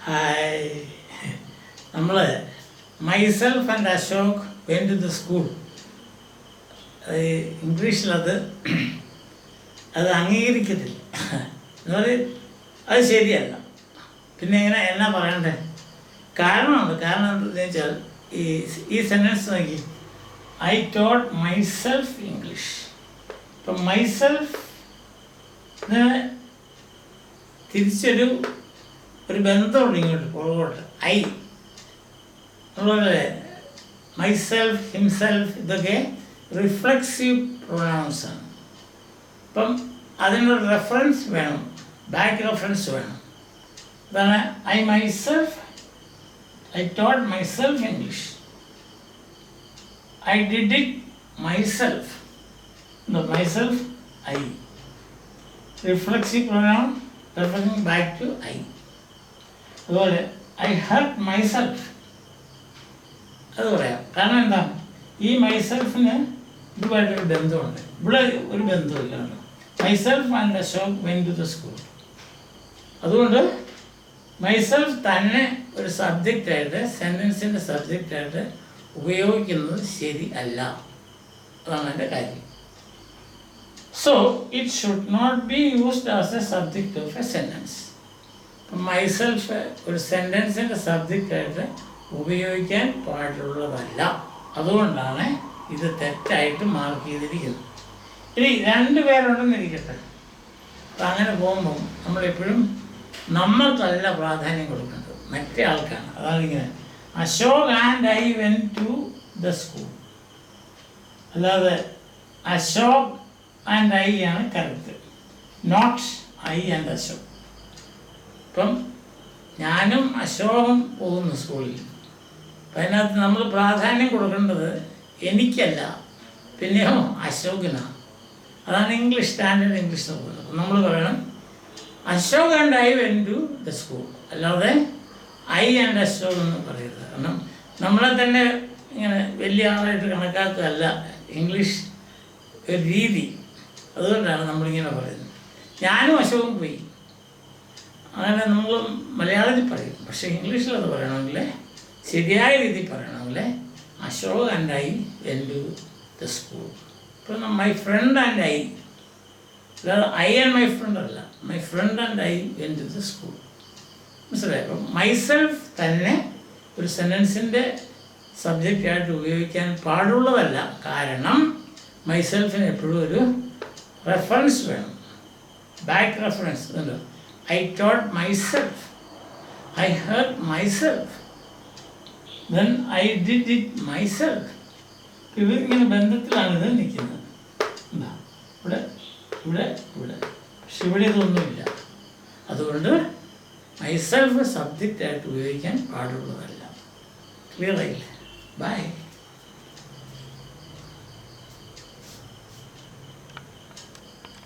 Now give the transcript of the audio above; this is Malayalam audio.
ഹായ്. നമ്മൾ myself and Ashok went to the school. ഇംഗ്ലീഷിലത് അംഗീകരിക്കത്തില്ല. എന്നുവരെ അത് ശരിയല്ല. പിന്നെ എന്നാ പറയണ്ടേ? കാരണം എന്താണെന്ന് വെച്ചാൽ ഈ സെൻറ്റൻസ് നോക്കി, ഐ ടോട്ട് മൈസെൽഫ് ഇംഗ്ലീഷ്. ഇപ്പം മൈസെൽഫ് തിരിച്ചൊരു ബന്ധമുണ്ട് ഇങ്ങോട്ട് പുറകോട്ട്. അതുപോലെ മൈസെൽഫ്, ഹിംസെൽഫ് ഇതൊക്കെ റിഫ്ലെക്സീവ് പ്രൊനൗൺസ് ആണ്. അപ്പം അതിനൊരു റെഫറൻസ് വേണം, ബാക്ക് റെഫറൻസ് വേണം. അതാണ് I taught myself English. I did it myself. Myself I. Reflexive pronoun referring back to I. അതുപോലെ ഐ ഹർട്ട് മൈസെൽഫ് അത് പറയാം. കാരണം എന്താണ്, ഈ മൈസെൽഫിന് ഇതുമായിട്ടൊരു ബന്ധമുണ്ട്. ഇവിടെ ഒരു ബന്ധമില്ല. Myself and Ashok went to the school. അതുകൊണ്ട് മൈസെൽഫ് തന്നെ ഒരു സബ്ജക്റ്റായിട്ട്, സെൻറ്റൻസിൻ്റെ സബ്ജക്റ്റായിട്ട് ഉപയോഗിക്കുന്നത് ശരി അല്ല. അതാണ് എൻ്റെ കാര്യം. So it should not be used as a subject of a sentence. Myself ഒരു സെൻറ്റൻസിൻ്റെ സബ്ജക്റ്റായിട്ട് ഉപയോഗിക്കാൻ പാടുള്ളതല്ല. അതുകൊണ്ടാണ് ഇത് തെറ്റായിട്ട് മാർക്ക് ചെയ്തിരിക്കുന്നത്. ഇനി 2 പേരുണ്ടെന്നിരിക്കട്ടെ. അപ്പം അങ്ങനെ പോകുമ്പോൾ നമ്മളെപ്പോഴും നമ്മൾക്കല്ല പ്രാധാന്യം കൊടുക്കേണ്ടത്, മറ്റേ ആൾക്കാണ്. അതാണ് ഇങ്ങനെ Ashok and I went to the school. അല്ലാതെ അശോക് ആൻഡ് ഐ ആണ് correct, not I and Ashok. ഇപ്പം ഞാനും അശോകും പോകുന്നു സ്കൂളിൽ. അപ്പം അതിനകത്ത് നമ്മൾ പ്രാധാന്യം കൊടുക്കേണ്ടത് എനിക്കല്ല, പിന്നെയോ അശോകിനാണ്. അതാണ് ഇംഗ്ലീഷ്, സ്റ്റാൻഡേർഡ് ഇംഗ്ലീഷ് നോക്കുന്നത്. നമ്മൾ പറയണം Ashok and I went to the school, അല്ലാതെ ഐ ആൻഡ് അശോക് എന്ന് പറയരുത്. കാരണം നമ്മളെ തന്നെ ഇങ്ങനെ വലിയ ആളായിട്ട് കണക്കാക്കുകയല്ല ഇംഗ്ലീഷ് ഒരു രീതി. അതുകൊണ്ടാണ് നമ്മളിങ്ങനെ പറയുന്നത്. ഞാനും അശോകും പോയി, അങ്ങനെ നമ്മൾ മലയാളത്തിൽ പറയും. പക്ഷേ ഇംഗ്ലീഷിൽ അത് പറയണമെങ്കിൽ, ശരിയായ രീതിയിൽ പറയണമെങ്കിൽ Ashok and I went to the school. ഇപ്പം മൈ ഫ്രണ്ട് ആൻഡ് ഐ, അല്ലാതെ ഐ ആൻഡ് മൈ ഫ്രണ്ട് അല്ല, my friend and I went to the school. മനസ്സിലായി? അപ്പം മൈസെൽഫ് തന്നെ ഒരു സെൻറ്റൻസിൻ്റെ സബ്ജക്റ്റായിട്ട് ഉപയോഗിക്കാൻ പാടുള്ളതല്ല. കാരണം മൈസെൽഫിന് എപ്പോഴും ഒരു റെഫറൻസ് വേണം, ബാക്ക് റെഫറൻസ്. ഉണ്ടോ? I taught myself, I hurt myself, then I did it myself. ഇവരിങ്ങനെ ബന്ധത്തിലാണ് ഇത് നിൽക്കുന്നത്. എന്താ ഇവിടെ ഇവിടെ ഇവിടെ, പക്ഷെ ഇവിടെ ഇതൊന്നുമില്ല. അതുകൊണ്ട് മൈസെൽഫ് സബ്ജക്റ്റായിട്ട് ഉപയോഗിക്കാൻ പാടുള്ളതല്ല. ക്ലിയർ ആയില്ലേ? ബൈ.